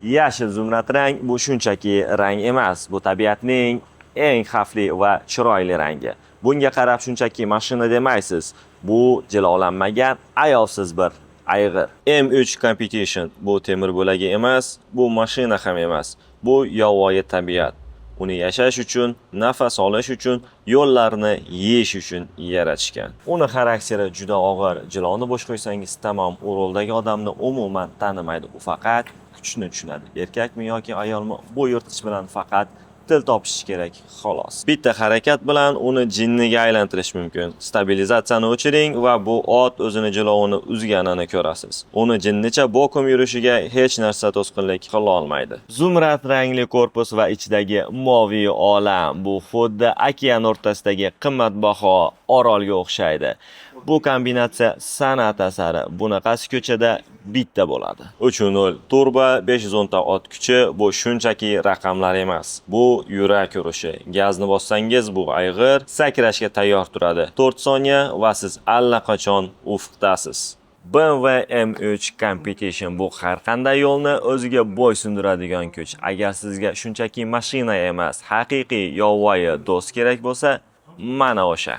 Yashil zumrad rang bu shunchaki rang emas, bu tabiatning eng xavfli va chiroyli rangi. Bunga qarab shunchaki mashina demaysiz. Bu jilolanmagan ayovsiz bir ayg'ir. M3 Competition bu temir bo'lagi emas, bu mashina ham emas. Bu yovvoyi tabiat. Uni yashash uchun, nafas olish uchun, yo'llarni yeyish uchun yaratishgan. Uni xarakteri juda og'ir. Jiloni bo'sh qo'ysangiz tamom, u roldagi odamni umuman tanimaydi. U faqat kuchni tushunadi. Erkakmi yoki ayolmi, bu yirtqich bilan faqat til topish kerak, xolos. Bitta harakat bilan uni jinniga aylantirish mumkin. Stabilizatsiyani o'chiring va bu ot o'zini jilovini uzganini ko'rasiz. Uni jinnicha bokum yurishiga hech narsa to'sqinlik qila olmaydi. Zumrad rangli korpus va ichidagi moviy olam bu xuddi okean o'rtasidagi qimmatbaho orolga o'xshaydi. Bu kombinatsiya san'at asari. Bunaqasi ko'chada bitta bo'ladi. 3.0 turbo 510 ta ot kuchi bu shunchaki raqamlar emas. Bu yurak urishi. Gazni bossangiz bu ayg'ir sakrashga tayyor turadi. 4 soniya va siz allaqachon ufqdasiz. BMW M3 Competition bu har qanday yo'lni o'ziga bo'ysundiradigan kuch. Agar sizga shunchaki mashina emas, haqiqiy yovvoyi do'st kerak bo'lsa, mana o'sha.